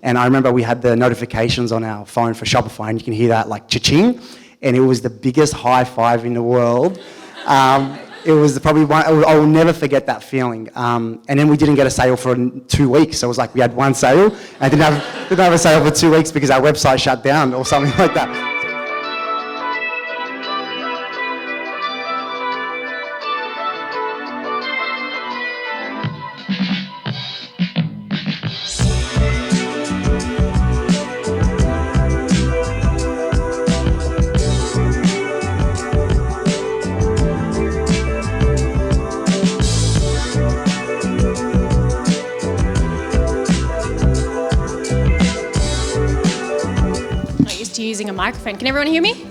And I remember we had the notifications on our phone for Shopify, and you can hear that like cha-ching, and it was the biggest high five in the world. It was probably one, I will never forget that feeling. And then we didn't get a sale for 2 weeks. So it was like we had one sale and didn't have a sale for 2 weeks because our website shut down or something like that. Using a microphone. Can everyone hear me?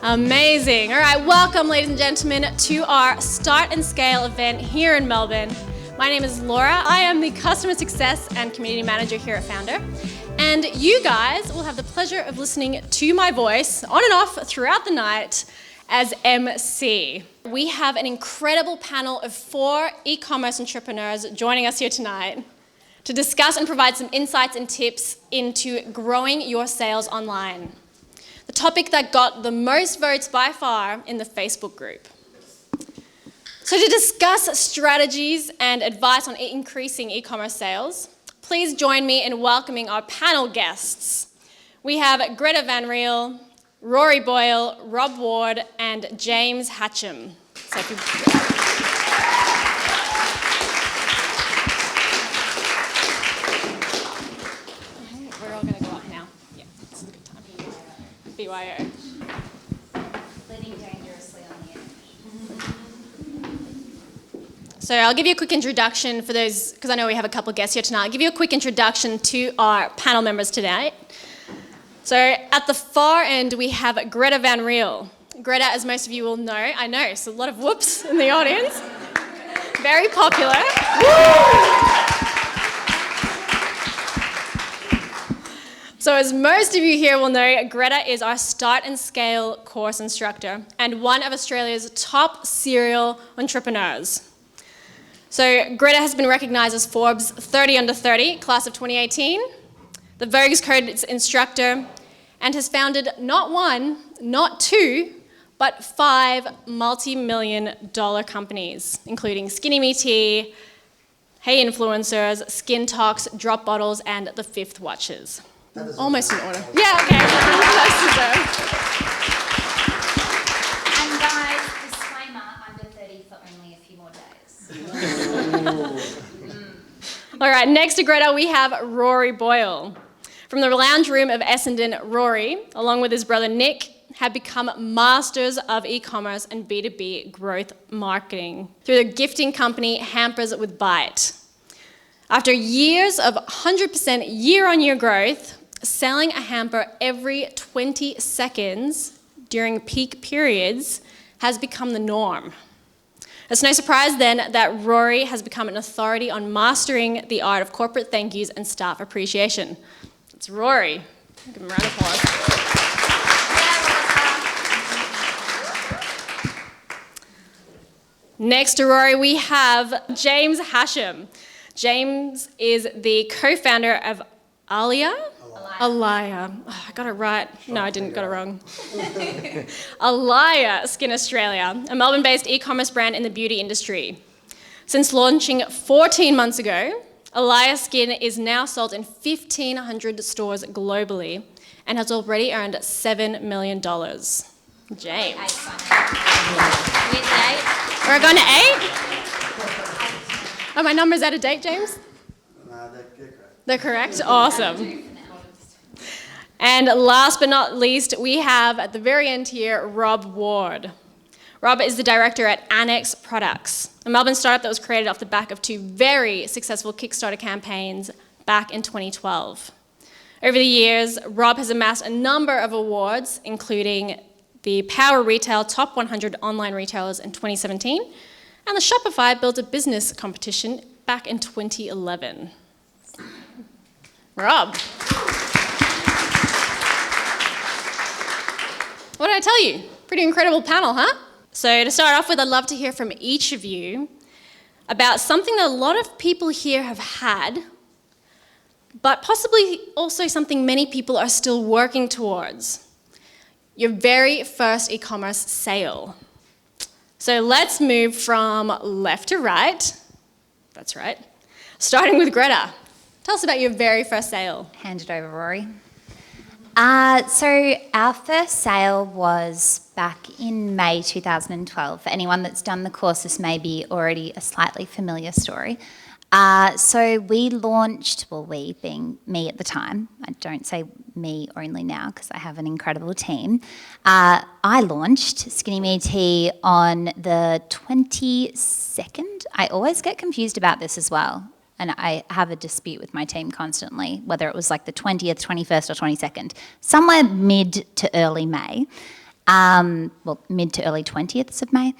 Amazing. All right, welcome, ladies and gentlemen, to our Start and Scale event here in Melbourne. My name is Laura. I am the Customer Success and Community Manager here at Founder. And you guys will have the pleasure of listening to my voice on and off throughout the night as MC. We have an incredible panel of 4 e-commerce entrepreneurs joining us here tonight to discuss and provide some insights and tips into growing your sales online. The topic that got the most votes by far in the Facebook group. So to discuss strategies and advice on increasing e-commerce sales, please join me in welcoming our panel guests. We have Gretta Van Riel, Rory Boyle, Rob Ward, and James Hatcham. So if you BYO. Living dangerously on the edge. So I'll give you a quick introduction for those, because I know we have a couple of guests here tonight. I'll give you a quick introduction to our panel members tonight. So at the far end, we have Gretta Van Riel. Gretta, as most of you will know, I know, so a lot of whoops in the audience. Very popular. So as most of you here will know, Gretta is our Start and Scale course instructor and one of Australia's top serial entrepreneurs. So Gretta has been recognised as Forbes 30 Under 30, class of 2018, the Vogue's Code's instructor, and has founded not 1, not 2, but 5 multi-million-dollar companies, including Skinny Me Tea, Hey Influencers, Skin Tox, Drop Bottles, and The Fifth Watches. Almost in order. Yeah, okay. And guys, disclaimer, under 30 for only a few more days. All right, next to Gretta, we have Rory Boyle. From the lounge room of Essendon, Rory, along with his brother Nick, have become masters of e-commerce and B2B growth marketing through their gifting company, Hampers with Bite. After years of 100% year-on-year growth, selling a hamper every 20 seconds during peak periods has become the norm. It's no surprise then that Rory has become an authority on mastering the art of corporate thank yous and staff appreciation. It's Rory. Give him a round of applause. Next to Rory, we have James Hatcham. James is the co-founder of Alaya. Oh, I got it right. No, I didn't. Got it wrong. Alaya Skin Australia, a Melbourne-based e-commerce brand in the beauty industry. Since launching 14 months ago, Alaya Skin is now sold in 1,500 stores globally and has already earned $7 million. James. We're going to 8? Are my numbers out of date, James? They're correct? Awesome. And last but not least, we have at the very end here, Rob Ward. Rob is the director at Annex Products, a Melbourne startup that was created off the back of 2 very successful Kickstarter campaigns back in 2012. Over the years, Rob has amassed a number of awards, including the Power Retail Top 100 Online Retailers in 2017, and the Shopify Build a Business competition back in 2011. Rob. What did I tell you? Pretty incredible panel, huh? So to start off with, I'd love to hear from each of you about something that a lot of people here have had, but possibly also something many people are still working towards. Your very first e-commerce sale. So let's move from left to right. That's right. Starting with Greta. Tell us about your very first sale. Hand it over, Rory. So our first sale was back in May 2012. For anyone that's done the course, this may be already a slightly familiar story. So we launched, well, we being me at the time, I don't say me only now because I have an incredible team. I launched Skinny Me Tea on the 22nd. I always get confused about this as well. And I have a dispute with my team constantly, whether it was like the 20th, 21st or 22nd. Somewhere mid to early May. Well, mid to early 20th of May.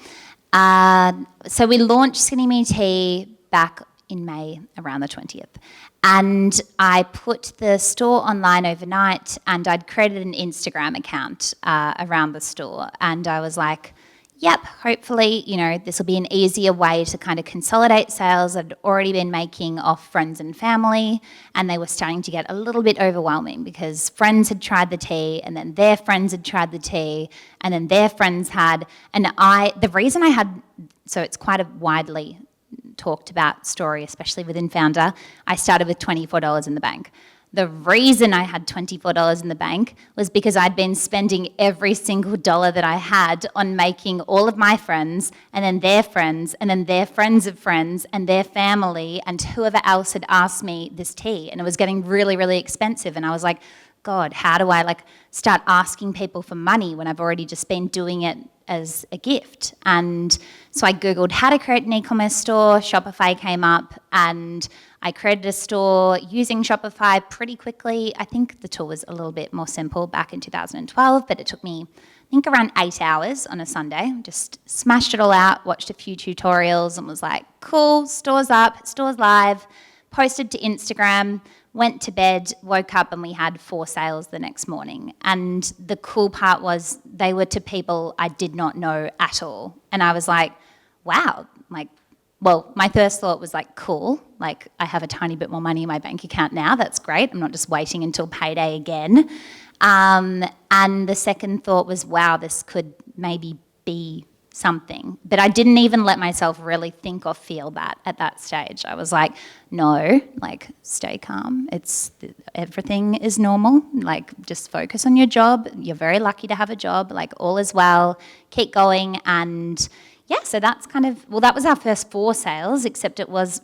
So we launched Skinny Me Tea back in May around the 20th. And I put the store online overnight and I'd created an Instagram account around the store. And I was like, yep, hopefully, you know, this will be an easier way to kind of consolidate sales. I'd already been making off friends and family, and they were starting to get a little bit overwhelming because friends had tried the tea, and then their friends had tried the tea, and then their friends had. And the reason I had, so it's quite a widely talked about story, especially within Founder, I started with $24 in the bank. The reason I had $24 in the bank was because I'd been spending every single dollar that I had on making all of my friends and then their friends and then their friends of friends and their family and whoever else had asked me this tea. And it was getting really, really expensive. And I was like, God, how do I start asking people for money when I've already just been doing it as a gift? And so I Googled how to create an e-commerce store. Shopify came up and I created a store using Shopify pretty quickly. I think the tool was a little bit more simple back in 2012, but it took me, I think, around 8 hours on a Sunday. Just smashed it all out, watched a few tutorials and was like, cool, store's up, store's live, posted to Instagram, went to bed, woke up and we had 4 sales the next morning. And the cool part was they were to people I did not know at all. And I was like, wow, well, my first thought was cool, I have a tiny bit more money in my bank account now, that's great, I'm not just waiting until payday again. And the second thought was, wow, this could maybe be something. But I didn't even let myself really think or feel that at that stage. I was like, no, stay calm, everything is normal, just focus on your job, you're very lucky to have a job, all is well, keep going. And yeah, so that's that was our first 4 sales, except it was,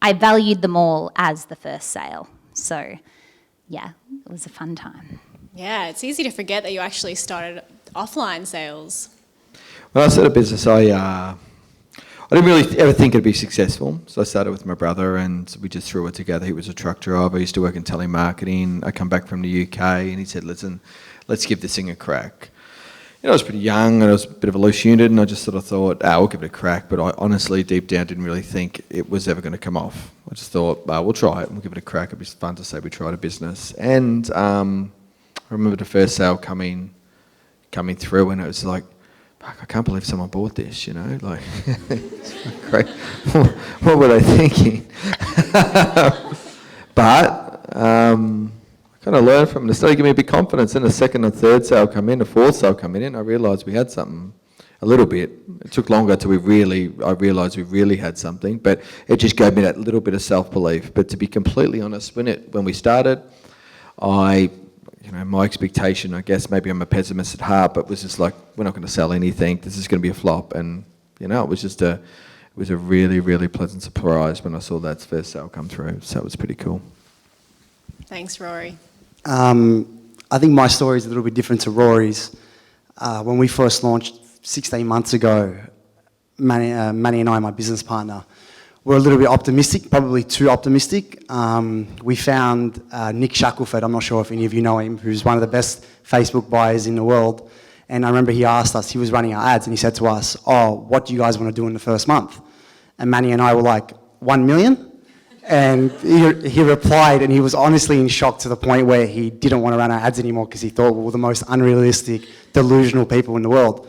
I valued them all as the first sale. So, yeah, it was a fun time. Yeah, it's easy to forget that you actually started offline sales. When I started a business, I didn't really ever think it'd be successful. So I started with my brother and we just threw it together. He was a truck driver. I used to work in telemarketing. I come back from the UK and he said, listen, let's give this thing a crack. I was pretty young and I was a bit of a loose unit and I just sort of thought, we'll give it a crack. But I honestly, deep down, didn't really think it was ever going to come off. I just thought, we'll try it and we'll give it a crack. It'd be fun to say we tried a business. And I remember the first sale coming through and it was like, I can't believe someone bought this, it's great. What were they thinking? But I kind of learned from it. It started giving me a bit of confidence. Then the second and third sale come in, the fourth sale come in, I realised we had something a little bit. It took longer till I realised we really had something, but it just gave me that little bit of self-belief. But to be completely honest, when we started, my expectation, I guess maybe I'm a pessimist at heart, but was just like, we're not going to sell anything. This is going to be a flop. And, it was a really, really pleasant surprise when I saw that first sale come through. So it was pretty cool. Thanks, Rory. I think my story is a little bit different to Rory's. When we first launched 16 months ago, Manny and I, my business partner, were a little bit optimistic, probably too optimistic. We found Nick Shackelford, I'm not sure if any of you know him, who's one of the best Facebook buyers in the world. And I remember he asked us, he was running our ads, and he said to us, what do you guys want to do in the first month? And Manny and I were like, 1 million? And he replied, and he was honestly in shock to the point where he didn't want to run our ads anymore because he thought we were the most unrealistic, delusional people in the world.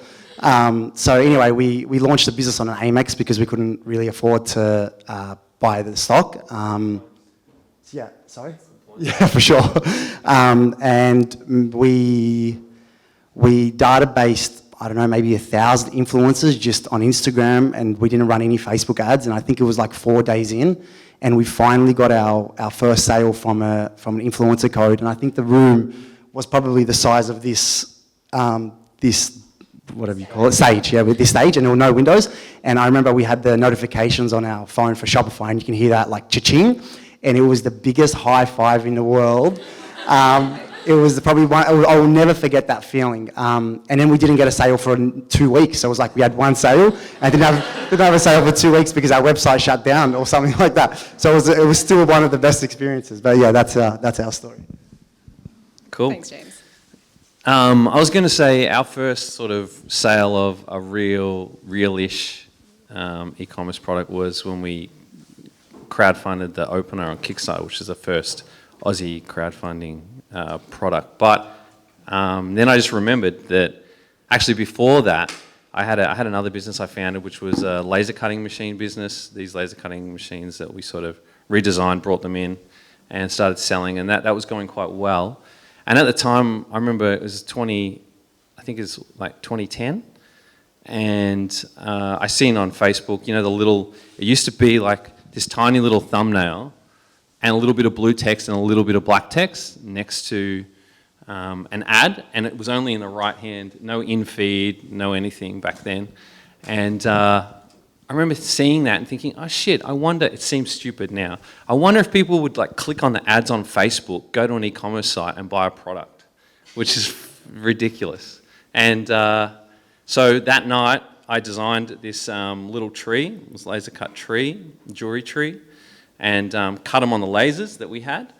So anyway, we launched the business on an Amex because we couldn't really afford to buy the stock. So Sorry? Yeah, for sure. And we databased, I don't know, maybe 1,000 influencers just on Instagram, and we didn't run any Facebook ads. And I think it was like 4 days in, and we finally got our first sale from an influencer code. And I think the room was probably the size of this whatever you call it, stage, yeah, with this stage, and there were no windows. And I remember we had the notifications on our phone for Shopify, and you can hear that like cha-ching, and it was the biggest high five in the world. It was probably one, I will never forget that feeling. And then we didn't get a sale for 2 weeks, so it was like we had one sale, and didn't have a sale for 2 weeks because our website shut down or something like that. So it was still one of the best experiences. But yeah, that's our story. Cool. Thanks, James. I was going to say our first sort of sale of a real-ish e-commerce product was when we crowdfunded the opener on Kickstarter, which is the first Aussie crowdfunding product. But then I just remembered that actually before that, I had another business I founded, which was a laser cutting machine business. These laser cutting machines that we sort of redesigned, brought them in, and started selling, and that was going quite well. And at the time, I remember it was 2010, and I seen on Facebook, you know, it used to be like this tiny little thumbnail and a little bit of blue text and a little bit of black text next to an ad, and it was only in the right hand, no in-feed, no anything back then. And I remember seeing that and thinking, oh shit, I wonder, it seems stupid now, I wonder if people would like click on the ads on Facebook, go to an e-commerce site and buy a product, which is ridiculous. And so that night I designed this little tree, it was laser cut tree, jewelry tree, and cut them on the lasers that we had.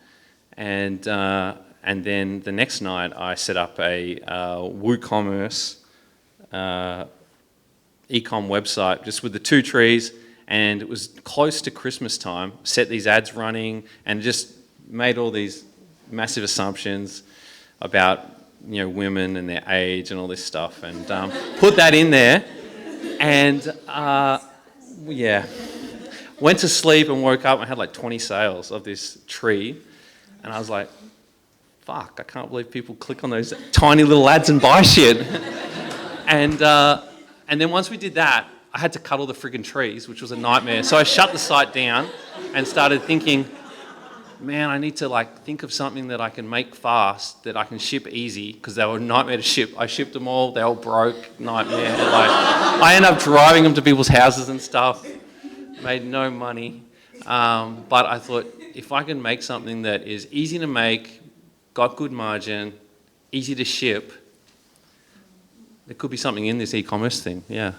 And then the next night I set up a WooCommerce e-com website just with the 2 trees, and it was close to Christmas time, set these ads running, and just made all these massive assumptions about, you know, women and their age and all this stuff, and put that in there, and yeah, went to sleep and woke up and had like 20 sales of this tree, and I was like, fuck, I can't believe people click on those tiny little ads and buy shit. And then once we did that, I had to cut all the friggin' trees, which was a nightmare. So I shut the site down and started thinking, man, I need to like think of something that I can make fast, that I can ship easy, because they were a nightmare to ship. I shipped them all, they all broke, nightmare. Like, I ended up driving them to people's houses and stuff, made no money. But I thought, if I can make something that is easy to make, got good margin, easy to ship, there could be something in this e-commerce thing, yeah.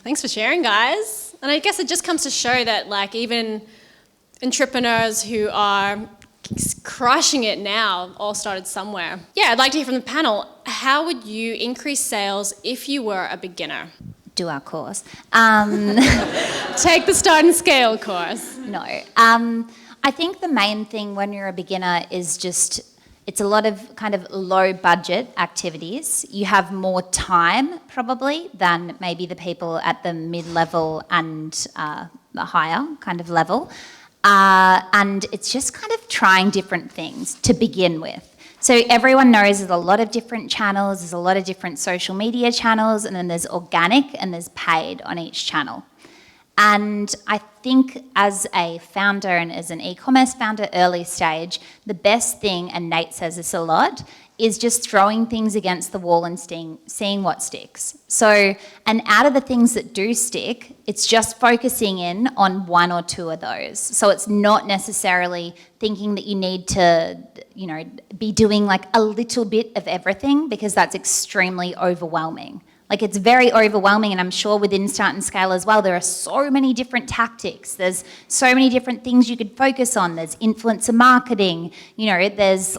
Thanks for sharing, guys. And I guess it just comes to show that like even entrepreneurs who are crushing it now all started somewhere. Yeah, I'd like to hear from the panel. How would you increase sales if you were a beginner? Do our course. Take the Start and Scale course. No. I think the main thing when you're a beginner is just, it's a lot of kind of low budget activities. You have more time probably than maybe the people at the mid-level and the higher kind of level. And it's just kind of trying different things to begin with. So everyone knows there's a lot of different channels, there's a lot of different social media channels, and then there's organic and there's paid on each channel. And I think as a founder and as an e-commerce founder early stage, the best thing, and Nate says this a lot, is just throwing things against the wall and seeing what sticks. So, and out of the things that do stick, it's just focusing in on 1 or 2 of those. So it's not necessarily thinking that you need to, you know, be doing like a little bit of everything, because that's extremely overwhelming. Like, it's very overwhelming, and I'm sure within Start and Scale as well, there are so many different tactics. There's so many different things you could focus on. There's influencer marketing, you know, there's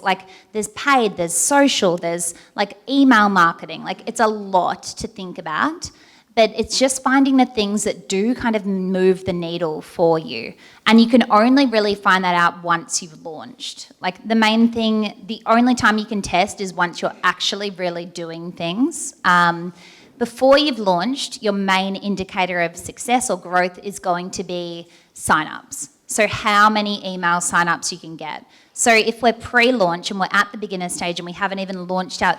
paid, there's social, there's like email marketing. Like, it's a lot to think about, but it's just finding the things that do kind of move the needle for you. And you can only really find that out once you've launched. Like, the main thing, the only time you can test is once you're actually really doing things. Before you've launched, your main indicator of success or growth is going to be sign-ups. So how many email signups you can get. So if we're pre-launch and we're at the beginner stage and we haven't even launched out,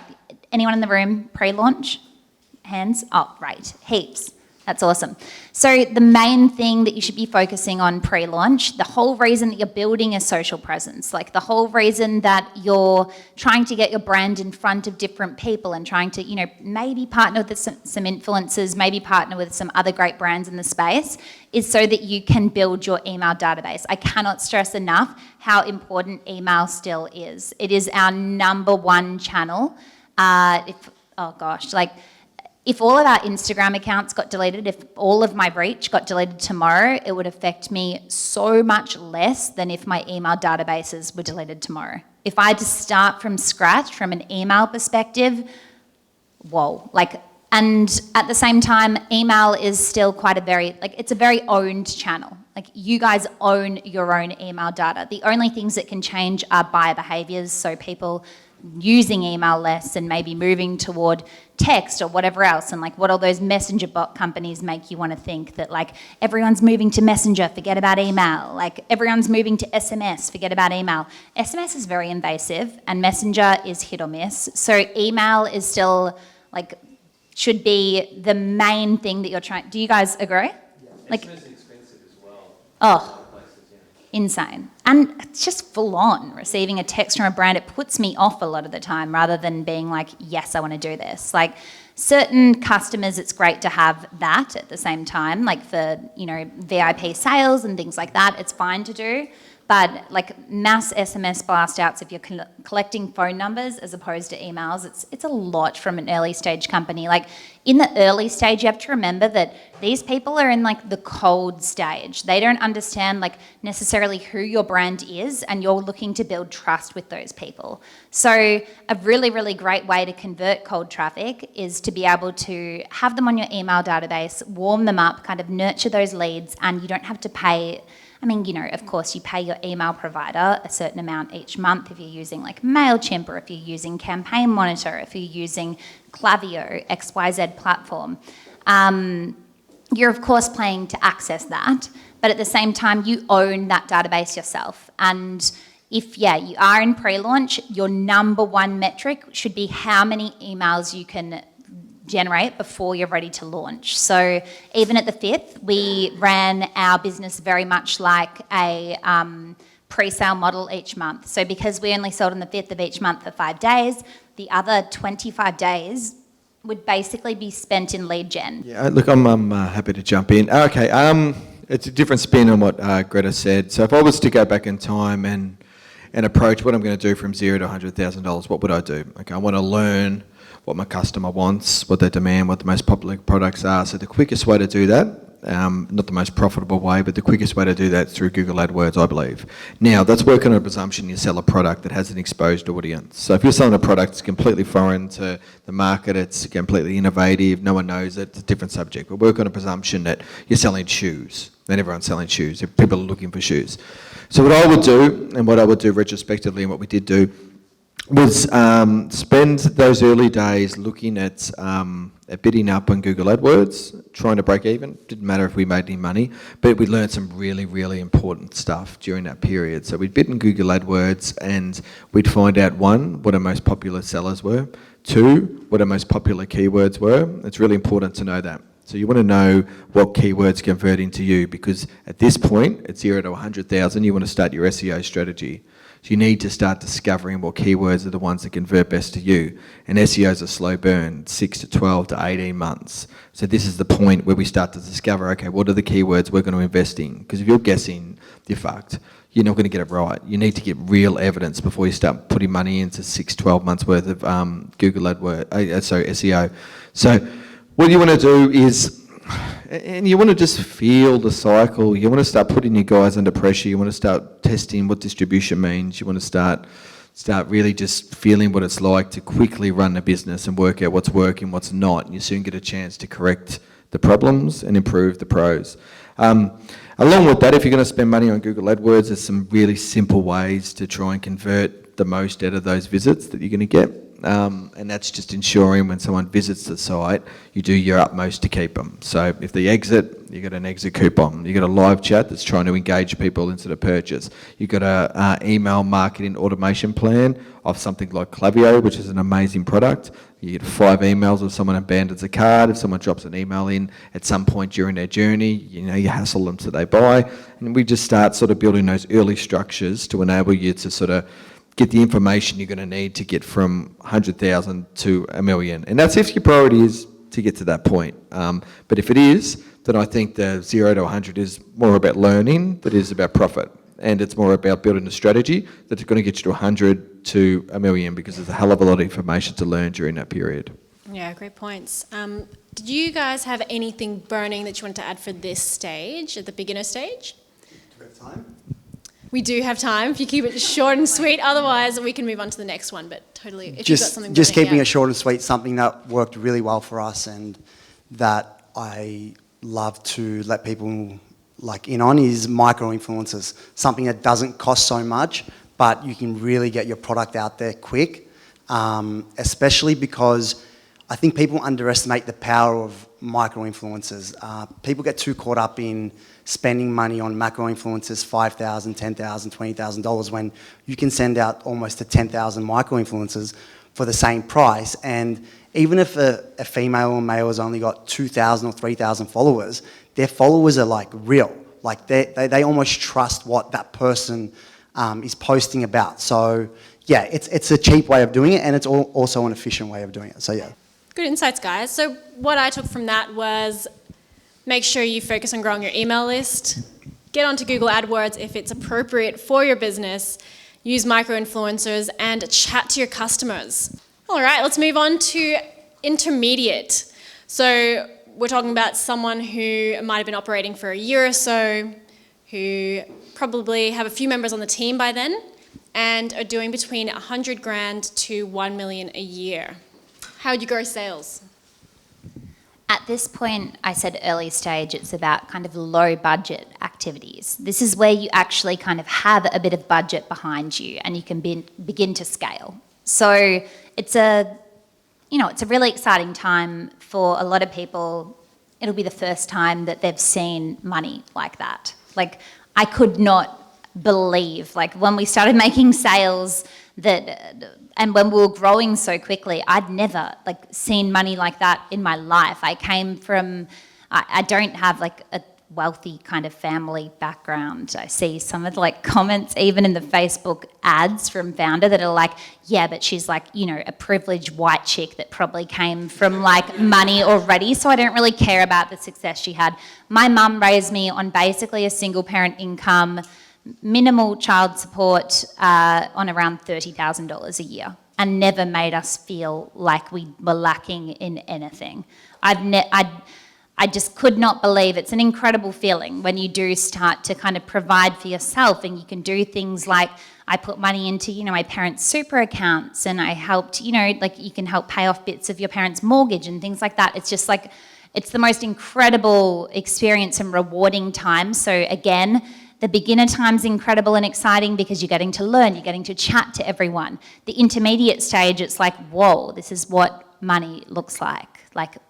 anyone in the room pre-launch? Hands? Oh, right, heaps. That's awesome. So the main thing that you should be focusing on pre-launch, the whole reason that you're building a social presence, like the whole reason that you're trying to get your brand in front of different people and trying to, maybe partner with some influencers, maybe partner with some other great brands in the space, is so that you can build your email database. I cannot stress enough how important email still is. It is our number one channel. If all of our Instagram accounts got deleted, if all of my reach got deleted tomorrow, it would affect me so much less than if my email databases were deleted tomorrow. If I had to start from scratch from an email perspective, whoa. And at the same time, email is still it's a very owned channel. You guys own your own email data. The only things that can change are buyer behaviors, so people using email less and maybe moving toward text or whatever else, and what all those messenger bot companies make you want to think that everyone's moving to messenger, forget about email, everyone's moving to SMS, forget about email. SMS is very invasive and messenger is hit or miss, so email is still should be the main thing that you're trying. Do you guys agree? SMS is expensive as well. Oh, insane. And it's just full on receiving a text from a brand. It puts me off a lot of the time rather than being yes, I want to do this. Certain customers, it's great to have that at the same time, for, VIP sales and things like that, it's fine to do. But mass SMS blast outs, if you're collecting phone numbers as opposed to emails, it's a lot from an early stage company. In the early stage, you have to remember that these people are in the cold stage. They don't understand necessarily who your brand is, and you're looking to build trust with those people. So a really, really great way to convert cold traffic is to be able to have them on your email database, warm them up, kind of nurture those leads, and you don't have to pay. Of course, you pay your email provider a certain amount each month if you're using MailChimp, or if you're using Campaign Monitor, if you're using Klaviyo, XYZ platform. You're, of course, paying to access that, but at the same time, you own that database yourself. And if, you are in pre-launch, your number one metric should be how many emails you can generate before you're ready to launch. So even at the 5th, we ran our business very much like a pre-sale model each month. So because we only sold on the 5th of each month for 5 days, the other 25 days would basically be spent in lead gen. Yeah, look, I'm happy to jump in. Okay, it's a different spin on what Gretta said. So if I was to go back in time and approach what I'm going to do from $0 to $100,000, what would I do? Okay, I want to learn what my customer wants, what they demand, what the most popular products are. So the quickest way to do that, not the most profitable way, but the quickest way to do that is through Google AdWords, I believe. Now, that's working on a presumption you sell a product that has an exposed audience. So if you're selling a product that's completely foreign to the market, it's completely innovative, no one knows it, it's a different subject. But work on a presumption that you're selling shoes, and everyone's selling shoes. People are looking for shoes. So what I would do, and what I would do retrospectively, and what we did do, was spend those early days looking at bidding up on Google AdWords, trying to break even. Didn't matter if we made any money, but we learned some really, really important stuff during that period. So we'd bid in Google AdWords and we'd find out, 1, what our most popular sellers were, 2, what our most popular keywords were. It's really important to know that. So you want to know what keywords convert into you, because at this point, at 0 to 100,000, you want to start your SEO strategy. So you need to start discovering what keywords are the ones that convert best to you. And SEO is a slow burn, 6 to 12 to 18 months. So this is the point where we start to discover, okay, what are the keywords we're going to invest in? Because if you're guessing, you're fucked. You're not going to get it right. You need to get real evidence before you start putting money into 6, 12 months worth of Google AdWords, SEO. So what you want to do is, and you want to just feel the cycle. You want to start putting your guys under pressure. You want to start testing what distribution means. You want to start really just feeling what it's like to quickly run a business and work out what's working, what's not. And you soon get a chance to correct the problems and improve the pros. Along with that, if you're going to spend money on Google AdWords, there's some really simple ways to try and convert the most out of those visits that you're going to get. and that's just ensuring when someone visits the site, you do your utmost to keep them. So if they exit, you got an exit coupon. You got a live chat that's trying to engage people into the purchase. You got a email marketing automation plan of something like Klaviyo, which is an amazing product. You get 5 emails if someone abandons a cart, if someone drops an email in at some point during their journey, you hassle them so they buy. And we just start sort of building those early structures to enable you to sort of get the information you're going to need to get from 100,000 to 1 million. And that's if your priority is to get to that point. But if it is, then I think the 0 to 100 is more about learning than it is about profit. And it's more about building a strategy that's going to get you to 100 to 1 million, because there's a hell of a lot of information to learn during that period. Yeah, great points. Did you guys have anything burning that you wanted to add for this stage, at the beginner stage? Do we have time? We do have time, if you keep it short and sweet. Otherwise, we can move on to the next one, but totally, if you've got something Just burning, keeping yeah. it short and sweet, something that worked really well for us and that I love to let people in on is micro-influencers. Something that doesn't cost so much, but you can really get your product out there quick, especially because I think people underestimate the power of micro-influencers. People get too caught up in spending money on macro-influencers, $5,000, $10,000, $20,000, when you can send out almost to 10,000 micro-influencers for the same price. And even if a female or male has only got 2,000 or 3,000 followers, their followers are real. They almost trust what that person is posting about. So yeah, it's a cheap way of doing it, and it's also an efficient way of doing it. So yeah. Good insights, guys. So what I took from that was make sure you focus on growing your email list, get onto Google AdWords if it's appropriate for your business, use micro-influencers, and chat to your customers. All right, let's move on to intermediate. So we're talking about someone who might have been operating for a year or so, who probably have a few members on the team by then, and are doing between 100 grand to 1 million a year. How would you grow sales? At this point, I said early stage, it's about kind of low budget activities. This is where you actually kind of have a bit of budget behind you and you can begin to scale. So it's a really exciting time for a lot of people. It'll be the first time that they've seen money like that. I could not believe, when we started making sales and when we were growing so quickly, I'd never seen money like that in my life. I came from, I don't have a wealthy kind of family background. I see some of the comments even in the Facebook ads from Founder that are yeah, but she's a privileged white chick that probably came from money already, so I don't really care about the success she had. My mum raised me on basically a single parent income, minimal child support on around $30,000 a year, and never made us feel like we were lacking in anything. I just could not believe. It's an incredible feeling when you do start to kind of provide for yourself, and you can do things like I put money into, my parents' super accounts, and I helped, you can help pay off bits of your parents' mortgage and things like that. It's just it's the most incredible experience and rewarding time. So again, the beginner time's incredible and exciting because you're getting to learn, you're getting to chat to everyone. The intermediate stage, it's whoa, this is what money looks like.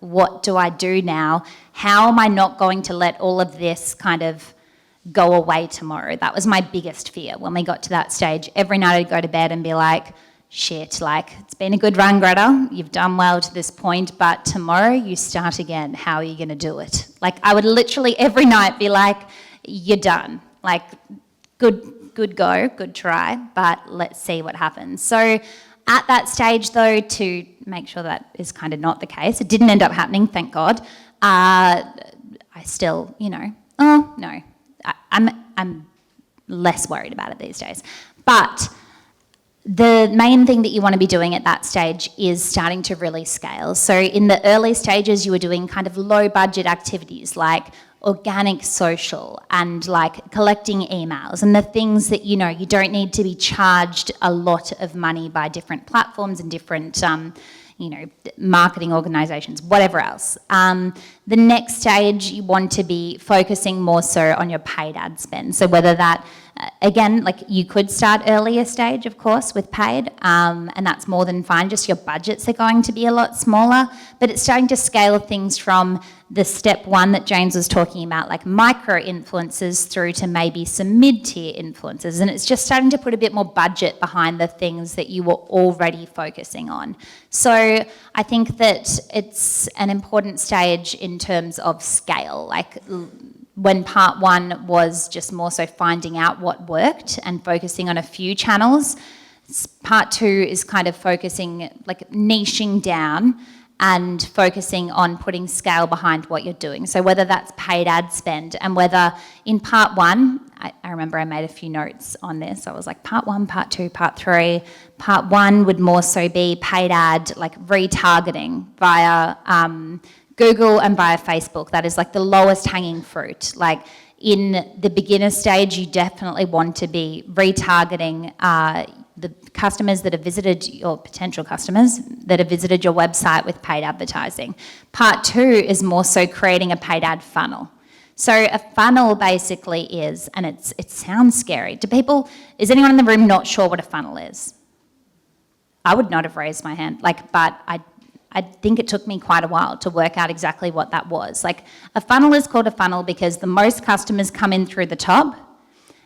What do I do now? How am I not going to let all of this kind of go away tomorrow? That was my biggest fear when we got to that stage. Every night I'd go to bed and be shit, it's been a good run, Gretta. You've done well to this point, but tomorrow you start again. How are you going to do it? I would literally every night be you're done. Good go, good try, but let's see what happens. So at that stage, though, to make sure that is kind of not the case, it didn't end up happening, thank God. I still, I'm less worried about it these days. But the main thing that you want to be doing at that stage is starting to really scale. So in the early stages, you were doing kind of low budget activities like organic social and collecting emails and the things that you don't need to be charged a lot of money by different platforms and different marketing organizations, whatever else. The next stage, you want to be focusing more so on your paid ad spend. So whether that Again, like you could start earlier stage, of course, with paid, and that's more than fine. Just your budgets are going to be a lot smaller, but it's starting to scale things from the step one that James was talking about, like micro influencers, through to maybe some mid-tier influencers, and it's just starting to put a bit more budget behind the things that you were already focusing on. So I think that it's an important stage in terms of scale, like when part one was just more so finding out what worked and focusing on a few channels, part two is kind of focusing, like niching down and focusing on putting scale behind what you're doing. So whether that's paid ad spend, and whether in part one, I remember I made a few notes on this. I was like, part one, part two, part three. Part one would more so be paid ad, like retargeting via Google and via Facebook. That is like the lowest hanging fruit. Like in the beginner stage, you definitely want to be retargeting the customers that have visited, or potential customers that have visited your website with paid advertising. Part two is more so creating a paid ad funnel. So a funnel basically is, and it sounds scary. Is anyone in the room not sure what a funnel is? I would not have raised my hand, but I think it took me quite a while to work out exactly what that was. Like, a funnel is called a funnel because the most customers come in through the top,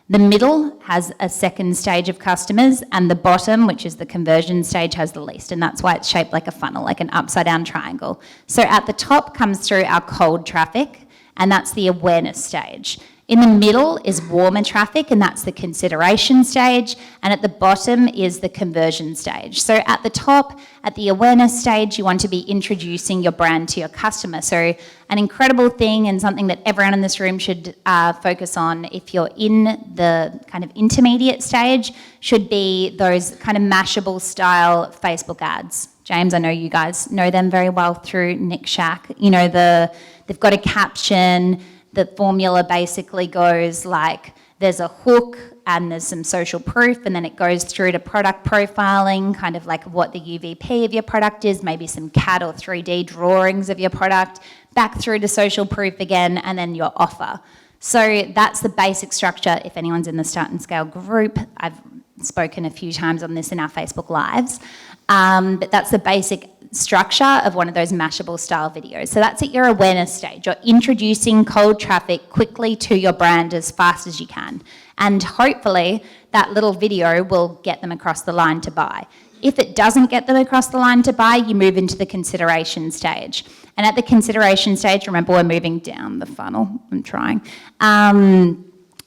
the middle has a second stage of customers, and the bottom, which is the conversion stage, has the least, and that's why it's shaped like a funnel, like an upside down triangle. So at the top comes through our cold traffic, and that's the awareness stage. In the middle is warmer traffic, and that's the consideration stage, and at the bottom is the conversion stage. So at the top, at the awareness stage, you want to be introducing your brand to your customer. So an incredible thing, and something that everyone in this room should focus on if you're in the kind of intermediate stage, should be those kind of Mashable style Facebook ads. James, I know you guys know them very well through Nick Shack. You know, they've got a caption. The formula basically goes like, there's a hook and there's some social proof, and then it goes through to product profiling, kind of like what the UVP of your product is, maybe some CAD or 3D drawings of your product, back through to social proof again, and then your offer. So that's the basic structure. If anyone's in the Start and Scale group, I've spoken a few times on this in our Facebook Lives, but that's the basic structure of one of those Mashable style videos. So that's at your awareness stage. You're introducing cold traffic quickly to your brand as fast as you can. And hopefully that little video will get them across the line to buy. If it doesn't get them across the line to buy, you move into the consideration stage. And at the consideration stage, remember, we're moving down the funnel. I'm trying.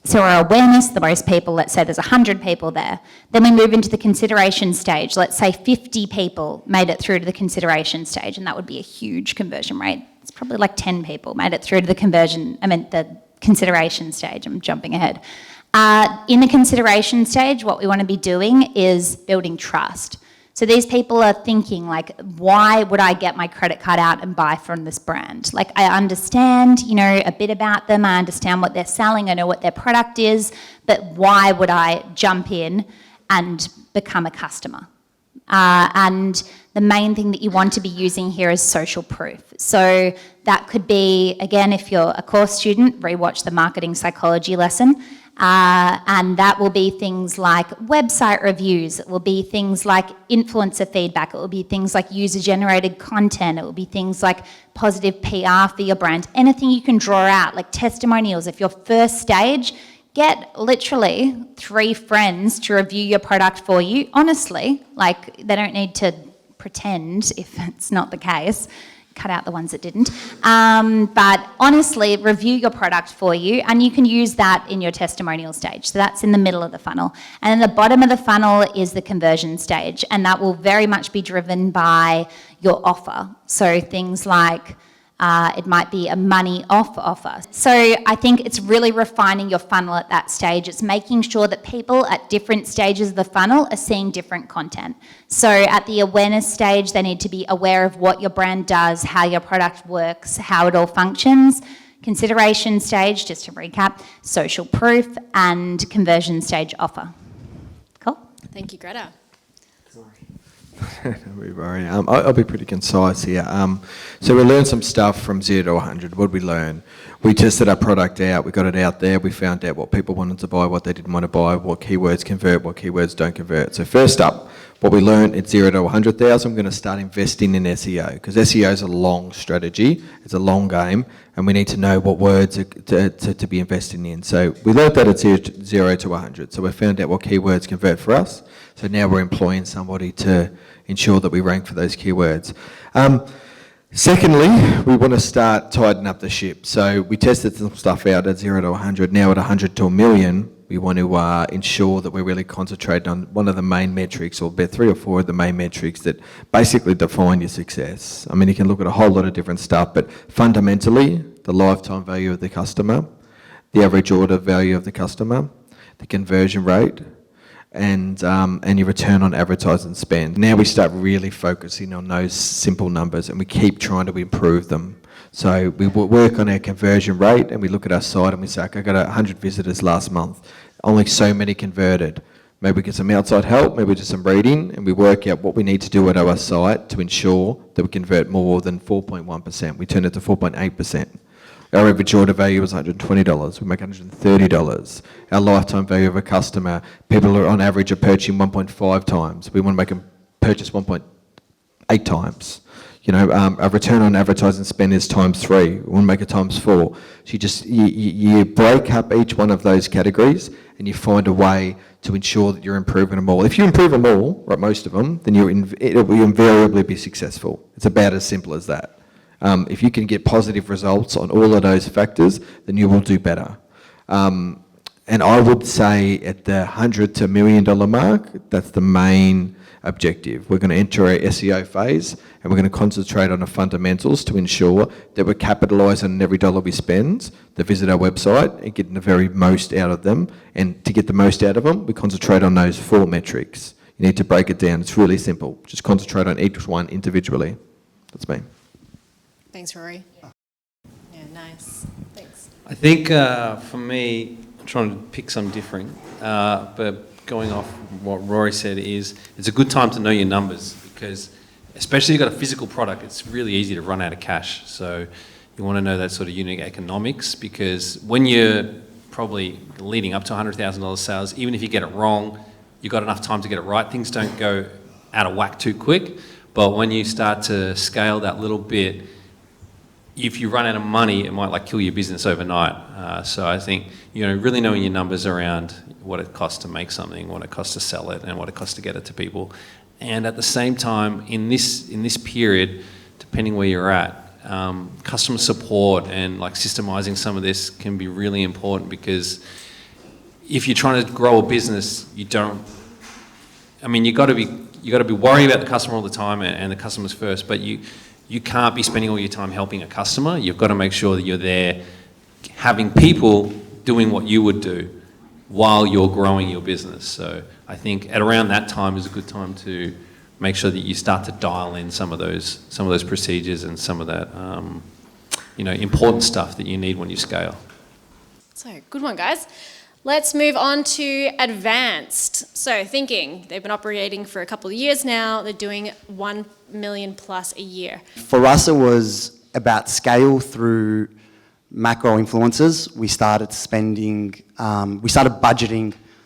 So our awareness, the most people, let's say there's 100 people there. Then we move into the consideration stage. Let's say 50 people made it through to the consideration stage, and that would be a huge conversion rate. It's probably like 10 people made it through to the consideration stage. I'm jumping ahead. In the consideration stage, what we want to be doing is building trust. So these people are thinking, like, why would I get my credit card out and buy from this brand? Like, I understand, a bit about them. I understand what they're selling. I know what their product is. But why would I jump in and become a customer? And the main thing that you want to be using here is social proof. So that could be, again, if you're a course student, rewatch the marketing psychology lesson. And that will be things like website reviews, it will be things like influencer feedback, it will be things like user-generated content, it will be things like positive PR for your brand, anything you can draw out, like testimonials. If your first stage, get literally 3 friends to review your product for you. Honestly, like, they don't need to pretend if it's not the case. Cut out the ones that didn't. But honestly, review your product for you, and you can use that in your testimonial stage. So that's in the middle of the funnel. And then the bottom of the funnel is the conversion stage, and that will very much be driven by your offer. So things like it might be a money off offer. So I think it's really refining your funnel at that stage. It's making sure that people at different stages of the funnel are seeing different content. So at the awareness stage, they need to be aware of what your brand does, how your product works, how it all functions. Consideration stage, just to recap, social proof, and conversion stage, offer. Cool? Thank you, Greta. Sorry. I'll be pretty concise here. So we learned some stuff from 0 to 100. What did we learn? We tested our product out, we got it out there, we found out what people wanted to buy, what they didn't want to buy, what keywords convert, what keywords don't convert. So first up, what we learned at 0 to 100,000, we're going to start investing in SEO, because SEO is a long strategy, it's a long game, and we need to know what words to be investing in. So we learned that at 0 to 100. So we found out what keywords convert for us. So now we're employing somebody to ensure that we rank for those keywords. Secondly, we want to start tidying up the ship. So we tested some stuff out at 0 to 100. Now at 100 to 1 million, we want to ensure that we're really concentrating on one of the main metrics, or about 3 or 4 of the main metrics that basically define your success. I mean, you can look at a whole lot of different stuff, but fundamentally, the lifetime value of the customer, the average order value of the customer, the conversion rate, and your return on advertising spend. Now we start really focusing on those simple numbers, and we keep trying to improve them. So we work on our conversion rate, and we look at our site and we say, okay, I got 100 visitors last month, only so many converted. Maybe we get some outside help, maybe just some reading, and we work out what we need to do at our site to ensure that we convert more than 4.1%. We turn it to 4.8%. Our average order value is $120. We make $130. Our lifetime value of a customer, people are on average are purchasing 1.5 times. We want to make them purchase 1.8 times. You know, our return on advertising spend is ×3. We want to make it ×4. So you break up each one of those categories, and you find a way to ensure that you're improving them all. If you improve them all, right, most of them, then it will invariably be successful. It's about as simple as that. If you can get positive results on all of those factors, then you will do better. And I would say at the $100 to $1 million mark, that's the main objective. We're going to enter our SEO phase, and we're going to concentrate on the fundamentals to ensure that we're capitalising on every dollar we spend to visit our website and getting the very most out of them. And to get the most out of them, we concentrate on those 4 metrics. You need to break it down. It's really simple. Just concentrate on each one individually. That's me. Thanks, Rory. Yeah, nice. Thanks. I think for me, I'm trying to pick some different, but going off what Rory said is, it's a good time to know your numbers, because especially if you've got a physical product, it's really easy to run out of cash. So you want to know that sort of unit economics, because when you're probably leading up to $100,000 sales, even if you get it wrong, you've got enough time to get it right. Things don't go out of whack too quick. But when you start to scale that little bit, if you run out of money, it might kill your business overnight. So I think, really knowing your numbers around what it costs to make something, what it costs to sell it, and what it costs to get it to people. And at the same time, in this period, depending where you're at, customer support and systemizing some of this can be really important, because if you're trying to grow a business, you got to be worrying about the customer all the time, and the customers first, but you can't be spending all your time helping a customer. You've got to make sure that you're there having people doing what you would do while you're growing your business. So I think at around that time is a good time to make sure that you start to dial in some of those procedures and some of that important stuff that you need when you scale. So, good one, guys. Let's move on to advanced. So, thinking, they've been operating for a couple of years now. They're doing 1 million plus a year. For us, it was about scale through macro influencers. We started budgeting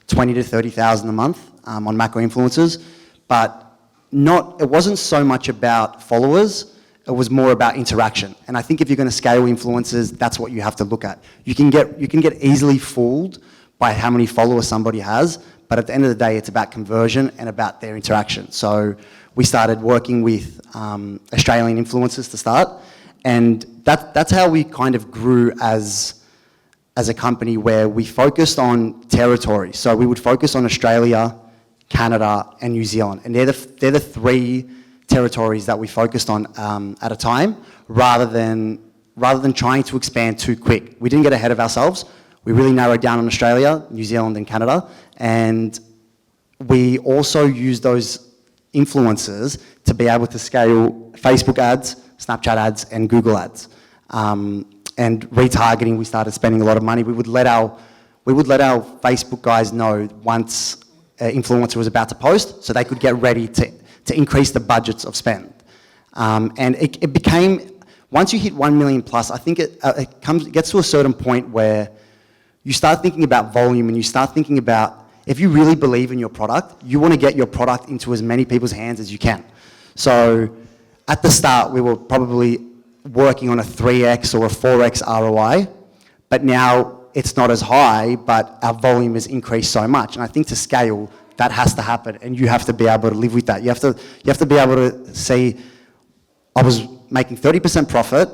20 to 30,000 a month on macro influencers, but it wasn't so much about followers. It was more about interaction. And I think if you're going to scale influencers, that's what you have to look at. You can get easily fooled by how many followers somebody has, but at the end of the day, it's about conversion and about their interaction. So we started working with Australian influencers to start, and that's how we kind of grew as a company, where we focused on territory. So we would focus on Australia, Canada, and New Zealand, and they're the 3 territories that we focused on at a time, rather than trying to expand too quick. We didn't get ahead of ourselves. We really narrowed down on Australia, New Zealand, and Canada, and we also used those influencers to be able to scale Facebook ads, Snapchat ads, and Google ads. And retargeting, we started spending a lot of money. We would let our Facebook guys know once an influencer was about to post, so they could get ready to increase the budgets of spend. And it became, once you hit 1 million plus, I think it gets to a certain point where you start thinking about volume and you start thinking about, if you really believe in your product, you want to get your product into as many people's hands as you can. So at the start, we were probably working on a 3x or a 4x ROI, but now it's not as high, but our volume has increased so much. And I think to scale, that has to happen, and you have to be able to live with that. You have to be able to see, I was making 30% profit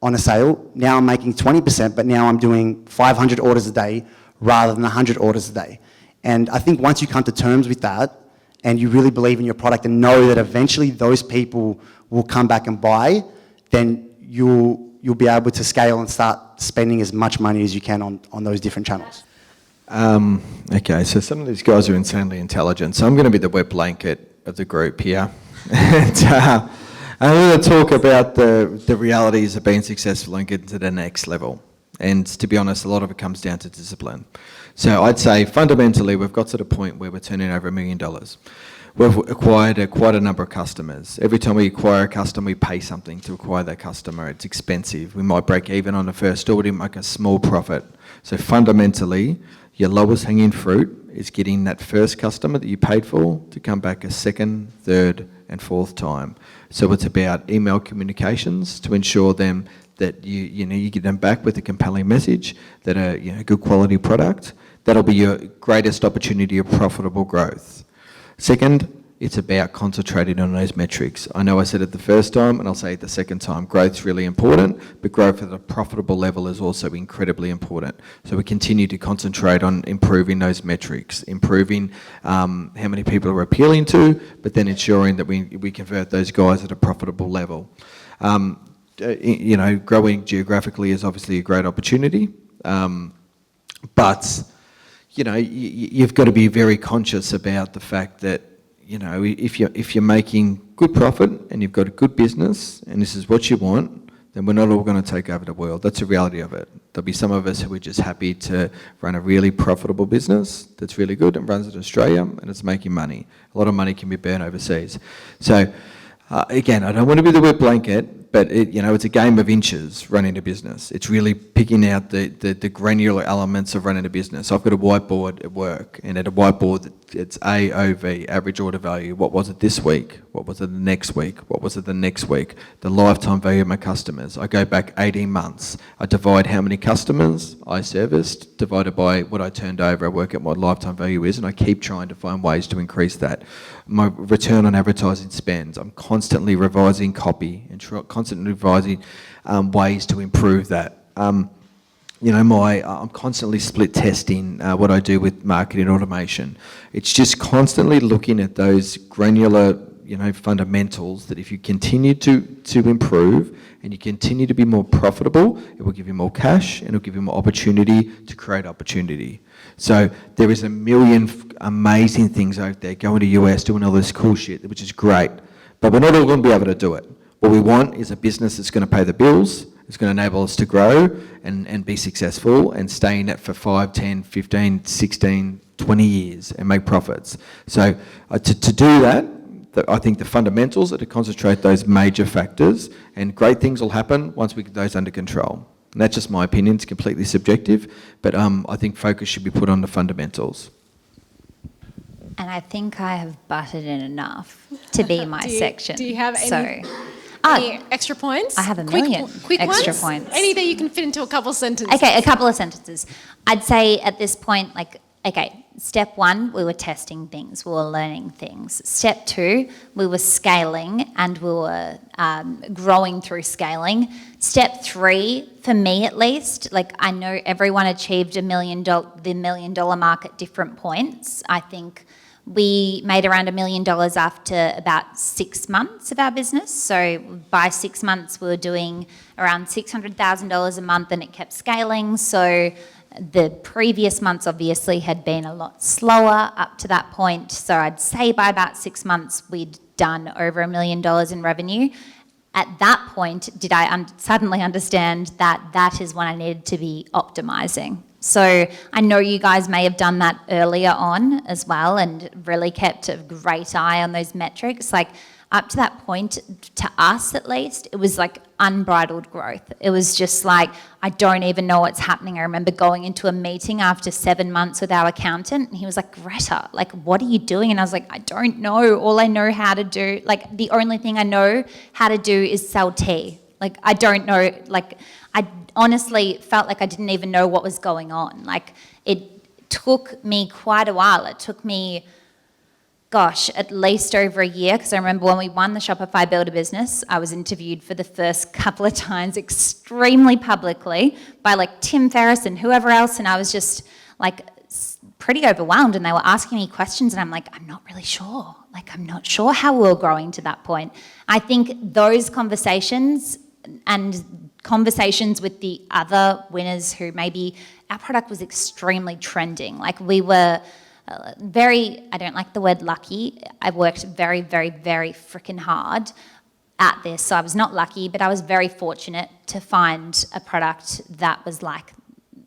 on a sale, now I'm making 20%, but now I'm doing 500 orders a day rather than 100 orders a day. And I think once you come to terms with that, and you really believe in your product and know that eventually those people will come back and buy, then you'll be able to scale and start spending as much money as you can on those different channels. Okay, so some of these guys are insanely intelligent, so I'm going to be the wet blanket of the group here. And I'm going to talk about the realities of being successful and getting to the next level. And to be honest, a lot of it comes down to discipline. So I'd say fundamentally we've got to the point where we're turning over $1 million. We've acquired quite a number of customers. Every time we acquire a customer, we pay something to acquire that customer. It's expensive. We might break even on the first store, we make a small profit. So fundamentally, your lowest hanging fruit is getting that first customer that you paid for to come back a second, third, and fourth time. So it's about email communications to ensure them that you get them back with a compelling message, that a good quality product. That'll be your greatest opportunity of profitable growth. Second, it's about concentrating on those metrics. I know I said it the first time, and I'll say it the second time. Growth's really important, but growth at a profitable level is also incredibly important. So we continue to concentrate on improving those metrics, improving how many people we're appealing to, but then ensuring that we convert those guys at a profitable level. Growing geographically is obviously a great opportunity, but you've got to be very conscious about the fact that if you're making good profit and you've got a good business and this is what you want, then we're not all going to take over the world. That's the reality of it. There'll be some of us who are just happy to run a really profitable business that's really good and runs in Australia and it's making money. A lot of money can be burned overseas. So again, I don't want to be the wet blanket, but it's a game of inches running a business. It's really picking out the granular elements of running a business. I've got a whiteboard at work, and at a whiteboard it's AOV, average order value. What was it this week? What was it the next week? What was it the next week? The lifetime value of my customers. I go back 18 months. I divide how many customers I serviced, divided by what I turned over. I work out what lifetime value is, and I keep trying to find ways to increase that. My return on advertising spends. I'm constantly revising copy and constantly revising ways to improve that. I'm constantly split testing what I do with marketing automation. It's just constantly looking at those granular, fundamentals that if you continue to improve and you continue to be more profitable, it will give you more cash and it will give you more opportunity to create opportunity. So there is a million amazing things out there, going to US, doing all this cool shit, which is great, but we're not all going to be able to do it. What we want is a business that's going to pay the bills, it's going to enable us to grow and be successful and stay in it for 5, 10, 15, 16, 20 years and make profits. So to do that, I think the fundamentals are to concentrate those major factors, and great things will happen once we get those under control. And that's just my opinion, it's completely subjective, but I think focus should be put on the fundamentals. And I think I have butted in enough to be my section. Do you have any extra points? I have a million quick extra ones? points. Any that you can fit into a couple sentences. Okay, a couple of sentences. I'd say at this point, step one, we were testing things, we were learning things. Step two, we were scaling and we were growing through scaling. Step three, for me at least, I know everyone achieved the $1 million mark at different points. I think we made around $1 million after about 6 months of our business. So by 6 months, we were doing around $600,000 a month, and it kept scaling. So the previous months obviously had been a lot slower up to that point. So I'd say by about 6 months, we'd done over $1 million in revenue. At that point, did I suddenly understand that is when I needed to be optimizing? So I know you guys may have done that earlier on as well and really kept a great eye on those metrics. Like up to that point, to us at least, it was like unbridled growth. It was just like, I don't even know what's happening. I remember going into a meeting after 7 months with our accountant and he was like, Gretta, like, what are you doing? And I was like, I don't know. All I know how to do, like the only thing I know how to do is sell tea. Like, I don't know, like, I honestly felt like I didn't even know what was going on. Like, it took me quite a while. It took me, gosh, at least over a year, because I remember when we won the Shopify Build a Business, I was interviewed for the first couple of times extremely publicly by like Tim Ferriss and whoever else, and I was just like pretty overwhelmed, and they were asking me questions, and I'm like, I'm not really sure. Like, I'm not sure how we're growing to that point. I think those conversations and conversations with the other winners who maybe our product was extremely trending. Like we were very, I don't like the word lucky. I worked very, very, very freaking hard at this. So I was not lucky, but I was very fortunate to find a product that was like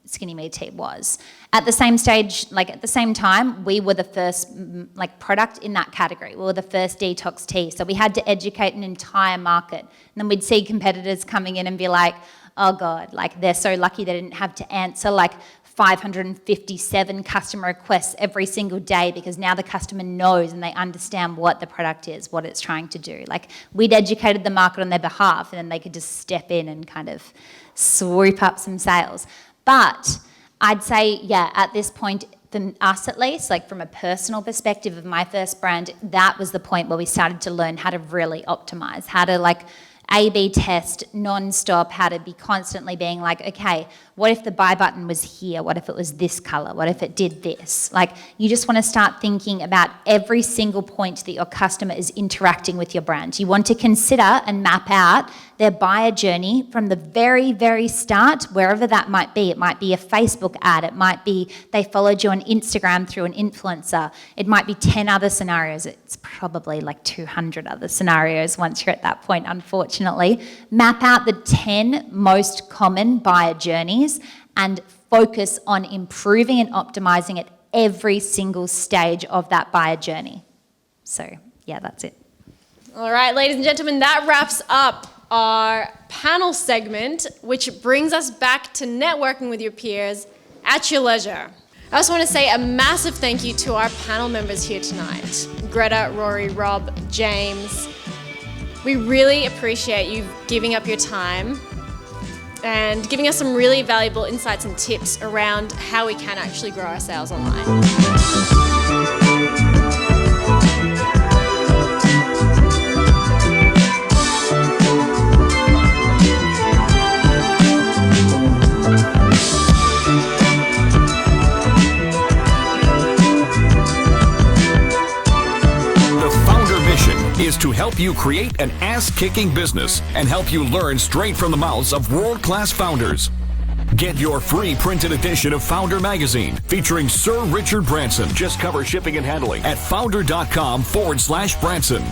Skinny Me Tea was. At the same stage, like at the same time, we were the first like product in that category. We were the first detox tea. So we had to educate an entire market. And then we'd see competitors coming in and be like, oh God, like they're so lucky they didn't have to answer like 557 customer requests every single day because now the customer knows and they understand what the product is, what it's trying to do. Like we'd educated the market on their behalf and then they could just step in and kind of swoop up some sales. But I'd say, yeah, at this point, for us at least, like from a personal perspective of my first brand, that was the point where we started to learn how to really optimize, how to like A/B test non-stop, how to be constantly being like, okay, what if the buy button was here? What if it was this color? What if it did this? Like you just want to start thinking about every single point that your customer is interacting with your brand. You want to consider and map out their buyer journey from the very, very start, wherever that might be. It might be a Facebook ad. It might be they followed you on Instagram through an influencer. It might be 10 other scenarios. It's probably like 200 other scenarios once you're at that point, unfortunately. Map out the 10 most common buyer journeys and focus on improving and optimizing at every single stage of that buyer journey. So, yeah, that's it. All right, ladies and gentlemen, that wraps up our panel segment, which brings us back to networking with your peers at your leisure. I also want to say a massive thank you to our panel members here tonight. Gretta, Rory, Rob, James. We really appreciate you giving up your time and giving us some really valuable insights and tips around how we can actually grow our sales online. Is to help you create an ass-kicking business and help you learn straight from the mouths of world-class founders. Get your free printed edition of Founder Magazine featuring Sir Richard Branson. Just cover shipping and handling at founder.com/Branson.